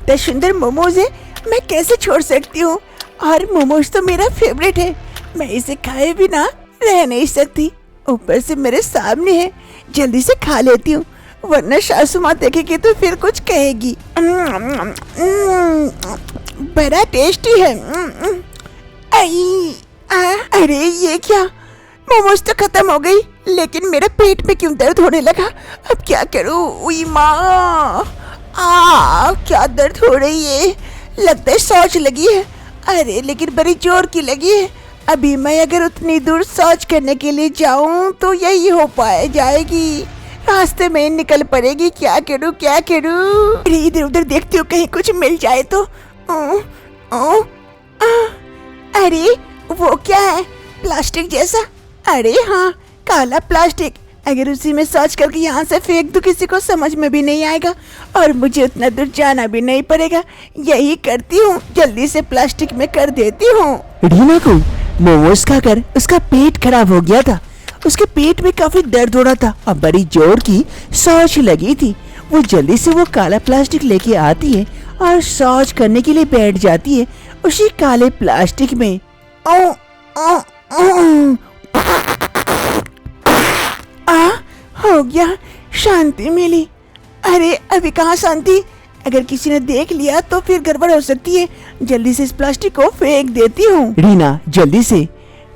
इतना सुंदर मोमोज है, मैं कैसे छोड़ सकती हूँ। और मोमोज तो मेरा फेवरेट है, मैं इसे खाए बिना रह नहीं सकती। ऊपर से मेरे सामने है, जल्दी से खा लेती हूँ, वरना सासू माँ देखेगी तो फिर कुछ कहेगी। बड़ा टेस्टी है। अरे ये क्या, मोमोज तो खत्म हो गई, लेकिन मेरे पेट में क्यों दर्द होने लगा। अब क्या करूँ। उई माँ, क्या दर्द हो रही है, लगता है शौच लगी है। अरे लेकिन बड़ी जोर की लगी है। अभी मैं अगर उतनी दूर शौच करने के लिए जाऊं तो यही हो पाए जाएगी, रास्ते में निकल पड़ेगी। क्या करूं क्या करूं। इधर उधर देखती हूँ कहीं कुछ मिल जाए तो। अरे वो क्या है, प्लास्टिक जैसा। अरे हाँ, काला प्लास्टिक। अगर उसी में शौच करके यहाँ से फेंक दूं किसी को समझ में भी नहीं आएगा और मुझे उतना दूर जाना भी नहीं पड़ेगा। यही करती हूँ, जल्दी से प्लास्टिक में कर देती हूँ। रीना को मोमोज खाकर उसका पेट खराब हो गया था। उसके पेट में काफी दर्द हो रहा था और बड़ी जोर की शौच लगी थी। वो जल्दी से वो काला प्लास्टिक लेके आती है और शौच करने के लिए बैठ जाती है उसी काले प्लास्टिक में। हो गया, शांति मिली। अरे अभी कहाँ शांति, अगर किसी ने देख लिया तो फिर गड़बड़ हो सकती है। जल्दी से इस प्लास्टिक को फेंक देती हूँ। रीना जल्दी से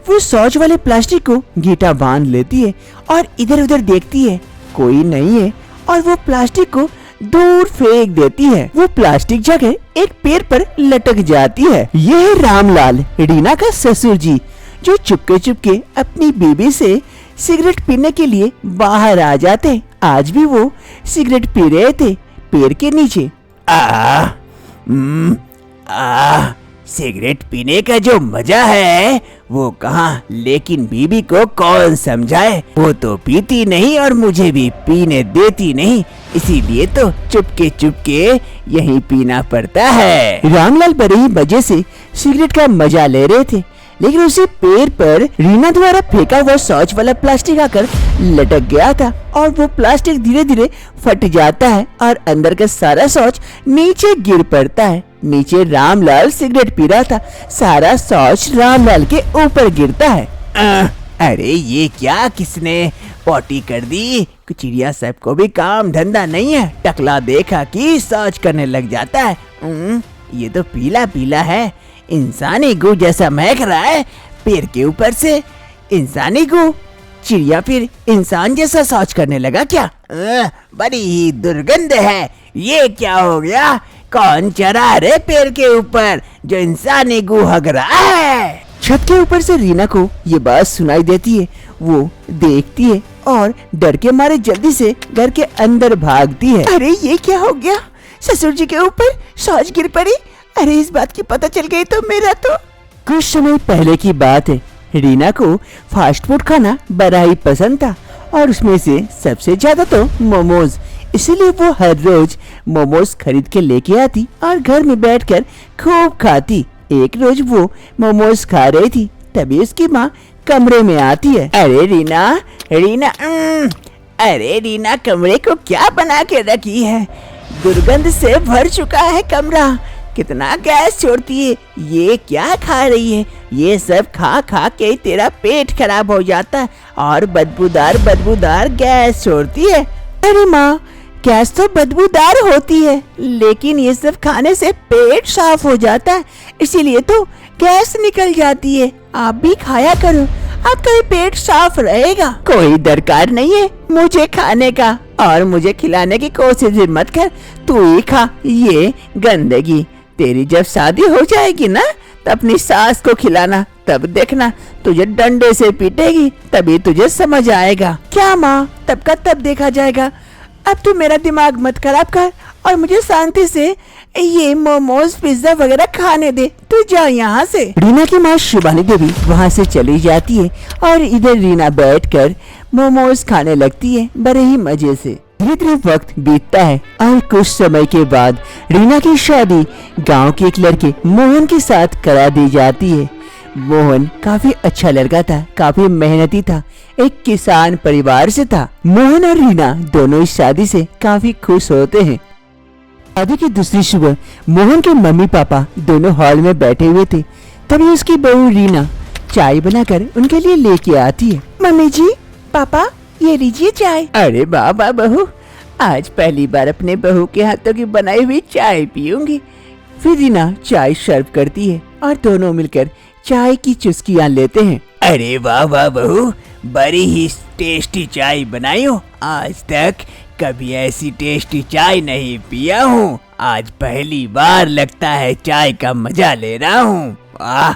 वो शौच वाले प्लास्टिक को गीटा बांध लेती है और इधर उधर देखती है, कोई नहीं है, और वो प्लास्टिक को दूर फेंक देती है। वो प्लास्टिक जगह एक पेड़ पर लटक जाती है। ये है रामलाल, रीना का ससुर जी, जो चुपके चुपके अपनी बीबी से सिगरेट पीने के लिए बाहर आ जाते। आज भी वो सिगरेट पी रहे थे पेड़ के नीचे। सिगरेट पीने का जो मजा है वो कहाँ, लेकिन बीबी को कौन समझाए। वो तो पीती नहीं और मुझे भी पीने देती नहीं, इसीलिए तो चुपके चुपके यही पीना पड़ता है। रामलाल बड़े ही मजे से सिगरेट का मजा ले रहे थे, लेकिन उसी पेड़ पर रीना द्वारा फेंका हुआ शौच वाला प्लास्टिक आकर लटक गया था और वो प्लास्टिक धीरे धीरे फट जाता है और अंदर का सारा शौच नीचे गिर पड़ता है। नीचे रामलाल सिगरेट पी रहा था, सारा शौच रामलाल के ऊपर गिरता है। अरे ये क्या, किसने पॉटी कर दी। चिड़िया सब को भी काम धंधा नहीं है, टकला देखा कि शौच करने लग जाता है। ये तो पीला पीला है, इंसानी गू जैसा महक रहा है पेड़ के ऊपर से। इंसानी गू, चिड़िया फिर इंसान जैसा शौच करने लगा क्या। बड़ी ही दुर्गंध है, ये क्या हो गया। कौन चढ़ा रे पेड़ के ऊपर जो इंसानी गू हग रहा है। छत के ऊपर से रीना को ये बात सुनाई देती है। वो देखती है और डर के मारे जल्दी से घर के अंदर भागती है। अरे ये क्या हो गया, ससुर जी के ऊपर शौच गिर पड़ी। अरे इस बात की पता चल गई तो मेरा तो। कुछ समय पहले की बात है, रीना को फास्ट फूड खाना बड़ा ही पसंद था और उसमें से सबसे ज्यादा तो मोमोज। इसीलिए वो हर रोज मोमोज खरीद के लेके आती और घर में बैठकर खूब खाती। एक रोज वो मोमोज खा रही थी, तभी उसकी माँ कमरे में आती है। अरे रीना, अरे रीना, कमरे को क्या बना के रखी है, दुर्गंध से भर चुका है कमरा, कितना गैस छोड़ती है। ये क्या खा रही है, ये सब खा खा के तेरा पेट खराब हो जाता है और बदबूदार गैस छोड़ती है। अरे माँ, गैस तो बदबूदार होती है, लेकिन ये सब खाने से पेट साफ हो जाता है, इसीलिए तो गैस निकल जाती है। आप भी खाया करो, आपका भी पेट साफ रहेगा। कोई दरकार नहीं है मुझे खाने का और मुझे खिलाने की कोशिश भी मत कर, तू ही खा ये गंदगी। तेरी जब शादी हो जाएगी ना तो अपनी सास को खिलाना, तब देखना तुझे डंडे से पीटेगी, तभी तुझे समझ आएगा। क्या माँ, तब का तब देखा जाएगा। अब तू मेरा दिमाग मत खराब कर और मुझे शांति से ये मोमोज पिज्जा वगैरह खाने दे। तू जा यहाँ से। रीना की माँ शिवानी देवी वहाँ से चली जाती है और इधर रीना बैठकर मोमोज खाने लगती है बड़े ही मजे से। धीरे धीरे वक्त बीतता है और कुछ समय के बाद रीना की शादी गांव के एक लड़के मोहन के साथ करा दी जाती है। मोहन काफी अच्छा लड़का था, काफी मेहनती था, एक किसान परिवार से था। मोहन और रीना दोनों इस शादी से काफी खुश होते हैं। शादी की दूसरी सुबह मोहन के मम्मी पापा दोनों हॉल में बैठे हुए थे। तभी उसकी बहू रीना चाय बनाकर उनके लिए लेके आती है। मम्मी जी, पापा, ये लीजिए चाय। अरे बाबा बहू, आज पहली बार अपने बहू के हाथों की बनाई हुई चाय पीऊंगी। फिर रीना चाय सर्व करती है और दोनों मिलकर चाय की चुस्कियां लेते हैं। अरे वाह वाह बहू, बड़ी ही टेस्टी चाय बनाई हो। आज तक कभी ऐसी टेस्टी चाय नहीं पिया हूँ। आज पहली बार लगता है चाय का मजा ले रहा हूँ। वाह,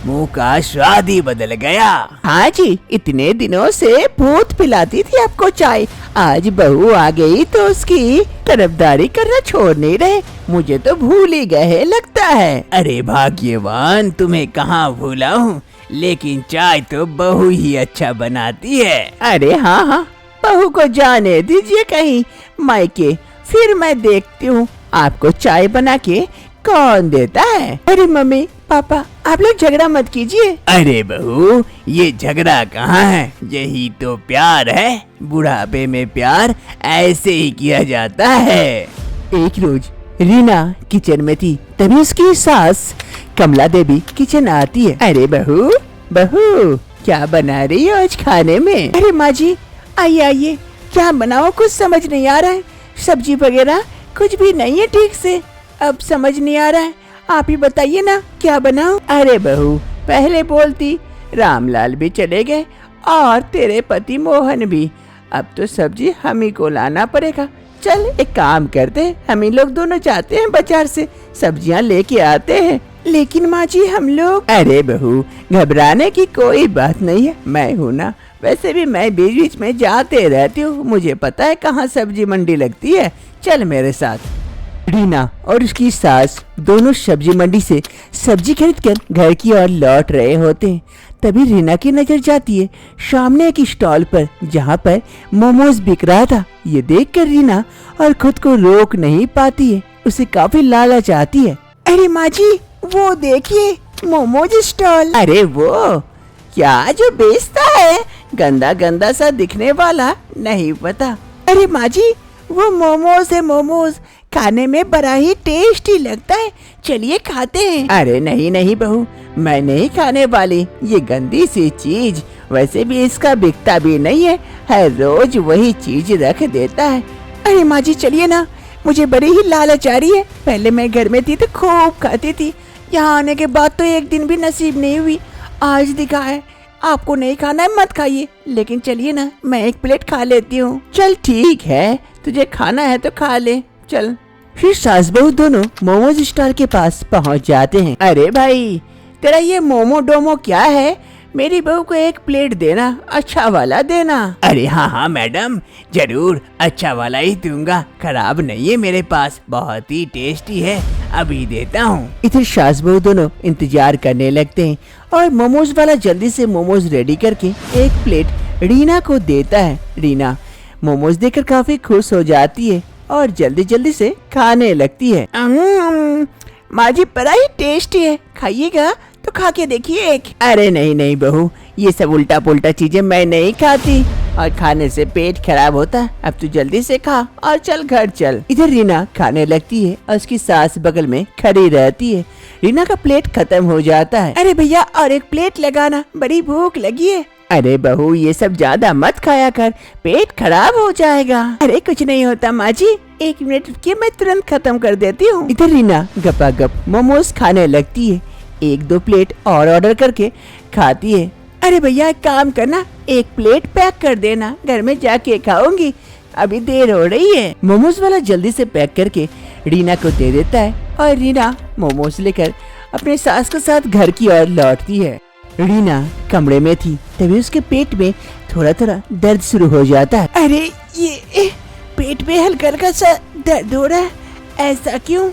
मुंह का स्वाद ही बदल गया। हाँ जी, इतने दिनों से भूत पिलाती थी आपको चाय, आज बहू आ गई तो उसकी तरफदारी करना छोड़ नहीं रहे। मुझे तो भूल ही गए लगता है। अरे भाग्यवान, तुम्हें कहाँ भूला हूँ, लेकिन चाय तो बहू ही अच्छा बनाती है। अरे हाँ हाँ, बहू को जाने दीजिए कहीं मायके, फिर मैं देखती हूँ आपको चाय बना के कौन देता है। अरे मम्मी पापा, आप लोग झगड़ा मत कीजिए। अरे बहू, ये झगड़ा कहाँ है, यही तो प्यार है। बुढ़ापे में प्यार ऐसे ही किया जाता है। एक रोज रीना किचन में थी, तभी उसकी सास कमला देवी किचन आती है। अरे बहू बहू, क्या बना रही हो आज खाने में? अरे माँ जी, आइए आइए, क्या बनाओ कुछ समझ नहीं आ रहा है। सब्जी वगैरह कुछ भी नहीं है ठीक से, अब समझ नहीं आ रहा है, आप ही बताइए ना क्या बनाऊं। अरे बहू, पहले बोलती रामलाल भी चले गए और तेरे पति मोहन भी, अब तो सब्जी हम ही को लाना पड़ेगा। चल एक काम करते, हम ही लोग दोनों जाते हैं बाजार से सब्जियां लेके आते हैं। लेकिन माँ जी हम लोग। अरे बहू, घबराने की कोई बात नहीं है, मैं हूँ ना। वैसे भी मैं बीच बीच में जाते रहती हूँ, मुझे पता है कहाँ सब्जी मंडी लगती है। चल मेरे साथ। रीना और उसकी सास दोनों सब्जी मंडी से सब्जी खरीदकर घर की ओर लौट रहे होते हैं। तभी रीना की नजर जाती है सामने एक स्टॉल पर, जहाँ पर मोमोज बिक रहा था। ये देखकर रीना और खुद को रोक नहीं पाती है, उसे काफी लालच आती है। अरे माँ जी, वो देखिए मोमोज स्टॉल। अरे वो क्या जो बेचता है, गंदा गंदा सा दिखने वाला? नहीं पता। अरे माँ जी, वो मोमोज है, मोमोज खाने में बड़ा ही टेस्टी लगता है, चलिए खाते हैं। अरे नहीं नहीं बहू, मैं नहीं खाने वाली ये गंदी सी चीज। वैसे भी इसका बिकता भी नहीं है, हर रोज वही चीज रख देता है। अरे माँ जी चलिए ना, मुझे बड़ी ही लालच आ रही है। पहले मैं घर में थी तो खूब खाती थी, यहाँ आने के बाद तो एक दिन भी नसीब नहीं हुई। आज दिखा है आपको नहीं खाना है मत खाइए, लेकिन चलिए ना, मैं एक प्लेट खा लेती हूँ। चल ठीक है, तुझे खाना है तो खा ले, चल। फिर सास बहू दोनों मोमोज स्टॉल के पास पहुंच जाते हैं। अरे भाई, तेरा ये मोमो डोमो क्या है? मेरी बहू को एक प्लेट देना, अच्छा वाला देना। अरे हाँ हाँ मैडम, जरूर अच्छा वाला ही दूंगा, खराब नहीं है मेरे पास, बहुत ही टेस्टी है, अभी देता हूँ। इधर सास बहू दोनों इंतजार करने लगते हैं और मोमोज वाला जल्दी से मोमोज रेडी करके एक प्लेट रीना को देता है। रीना मोमोज देखकर काफी खुश हो जाती है और जल्दी जल्दी से खाने लगती है। माँ जी बड़ा ही टेस्टी है, खाइएगा तो खा के देखिए एक। अरे नहीं नहीं बहू, ये सब उल्टा पुल्टा चीजें मैं नहीं खाती और खाने से पेट खराब होता है। अब तू जल्दी से खा और चल घर चल। इधर रीना खाने लगती है और उसकी सास बगल में खड़ी रहती है। रीना का प्लेट खत्म हो जाता है। अरे भैया और एक प्लेट लगाना, बड़ी भूख लगी है। अरे बहू, ये सब ज्यादा मत खाया कर, पेट खराब हो जाएगा। अरे कुछ नहीं होता माँ जी, 1 मिनट रुकिए, मैं तुरंत खत्म कर देती हूँ। इधर रीना गपागप मोमोज खाने लगती है, 1-2 प्लेट और ऑर्डर करके खाती है। अरे भैया एक काम करना, 1 प्लेट पैक कर देना, घर में जाके खाऊंगी, अभी देर हो रही है। मोमोज वाला जल्दी से पैक करके रीना को दे देता है और रीना मोमोज लेकर अपने सास के साथ घर की ओर लौटती है। रीना कमरे में थी, तभी उसके पेट में थोड़ा थोड़ा दर्द शुरू हो जाता है। अरे ये पेट में हल्का सा दर्द हो रहा है, ऐसा क्यों?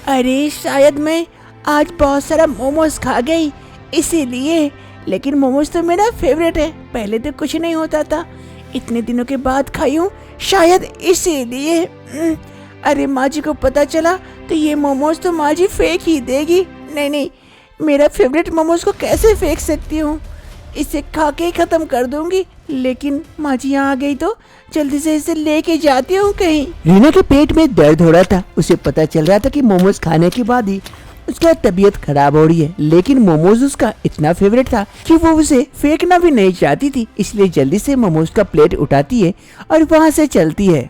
अरे शायद मैं आज बहुत सारा मोमोज खा गई इसीलिए, लेकिन मोमोज तो मेरा फेवरेट है, पहले तो कुछ नहीं होता था, इतने दिनों के बाद खाई हूँ, शायद इसीलिए। अरे माँ जी को पता चला तो ये मोमोज तो माँ जी फेंक ही देगी। नहीं, मेरा फेवरेट मोमोज को कैसे फेंक सकती हूँ, इसे खा के ही खत्म कर दूंगी। लेकिन माँ जी यहाँ आ गई तो जल्दी से इसे लेके जाती हूँ कहीं। रीना के पेट में दर्द हो रहा था। उसे पता चल रहा था कि मोमोज खाने के बाद ही उसका तबीयत खराब हो रही है, लेकिन मोमोज उसका इतना फेवरेट था कि वो उसे फेंकना भी नहीं चाहती थी। इसलिए जल्दी से मोमोज का प्लेट उठाती है और वहाँ से चलती है।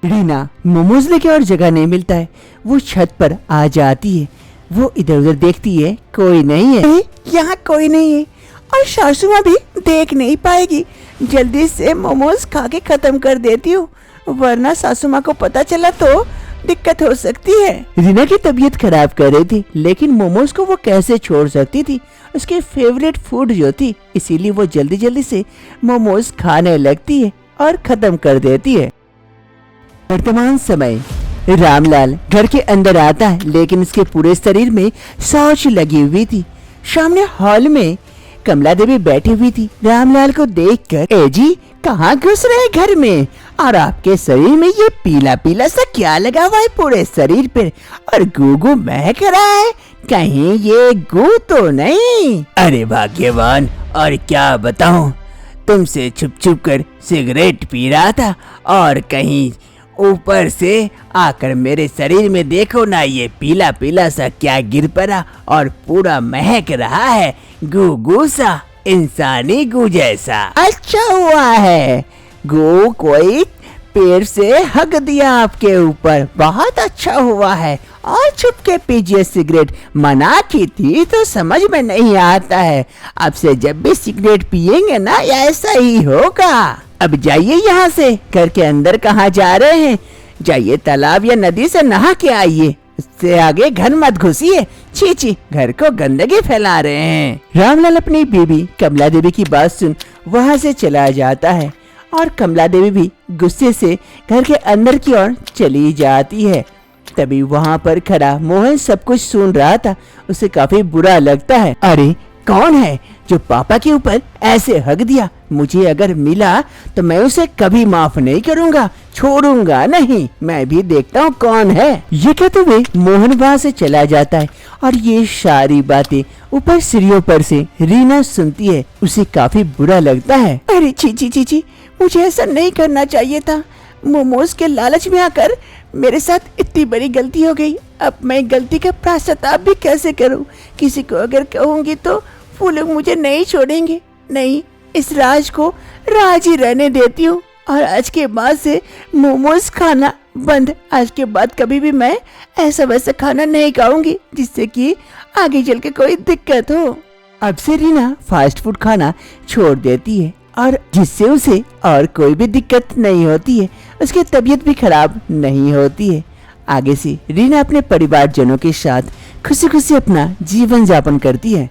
रीना मोमोज लेके और जगह नहीं मिलता है, वो छत पर आ जाती है। वो इधर उधर देखती है, कोई नहीं है। यहाँ कोई नहीं है और सासू माँ भी देख नहीं पाएगी। जल्दी से मोमोज खा के खत्म कर देती हूँ, वरना सासू माँ को पता चला तो दिक्कत हो सकती है। रीना की तबीयत खराब कर रही थी, लेकिन मोमोज को वो कैसे छोड़ सकती थी, उसके फेवरेट फूड जो थी। इसीलिए वो जल्दी जल्दी से मोमोज खाने लगती है और खत्म कर देती है। वर्तमान समय रामलाल घर के अंदर आता है, लेकिन उसके पूरे शरीर में शौच लगी हुई थी। सामने हॉल में कमला देवी बैठी हुई थी। रामलाल को देखकर, ए जी कहाँ घुस रहे घर में, और आपके शरीर में ये पीला पीला सा क्या लगा हुआ है पूरे शरीर पर, और गू महक रहा है, कहीं ये गू तो नहीं? अरे भाग्यवान, और क्या बताऊं, तुमसे छुप छुप कर सिगरेट पी रहा था और कहीं ऊपर से आकर मेरे शरीर में देखो ना, ये पीला पीला सा क्या गिर पड़ा और पूरा महक रहा है, गू सा, इंसानी गू जैसा। अच्छा हुआ है, गू कोई पेड़ से हक दिया आपके ऊपर, बहुत अच्छा हुआ है। और छुप के पीजिए सिगरेट, मना की थी तो समझ में नहीं आता है, अब से जब भी सिगरेट पिएंगे ना ऐसा ही होगा। अब जाइए यहाँ से, घर के अंदर कहाँ जा रहे हैं, जाइए तालाब या नदी से नहा के आइए, उससे आगे घर मत घुसिए, छी घर को गंदगी फैला रहे हैं। रामलाल अपनी बीबी कमला देवी की बात सुन वहाँ से चला जाता है और कमला देवी भी गुस्से से घर के अंदर की ओर चली जाती है। तभी वहाँ पर खड़ा मोहन सब कुछ सुन रहा था, उसे काफी बुरा लगता है। अरे कौन है जो पापा के ऊपर ऐसे हक दिया, मुझे अगर मिला तो मैं उसे कभी माफ नहीं करूँगा, छोड़ूंगा नहीं, मैं भी देखता हूँ कौन है। ये कहते हुए मोहन वहाँ से चला जाता है और ये सारी बातें ऊपर सीढ़ियों पर से रीना सुनती है, उसे काफी बुरा लगता है। अरे छी, मुझे ऐसा नहीं करना चाहिए था, मोमोज के लालच में आकर मेरे साथ इतनी बड़ी गलती हो गई। अब मैं गलती का पश्चाताप भी कैसे करूं? किसी को अगर कहूंगी तो वो लोग मुझे नहीं छोड़ेंगे। नहीं, इस राज को राज ही रहने देती हूँ और आज के बाद से मोमोज खाना बंद। आज के बाद कभी भी मैं ऐसा वैसा खाना नहीं खाऊंगी जिससे कि आगे चल के कोई दिक्कत हो। अब से रीना फास्ट फूड खाना छोड़ देती है और जिससे उसे और कोई भी दिक्कत नहीं होती है, उसकी तबीयत भी खराब नहीं होती है। आगे से रीना अपने परिवारजनों के साथ खुशी खुशी अपना जीवन यापन करती है।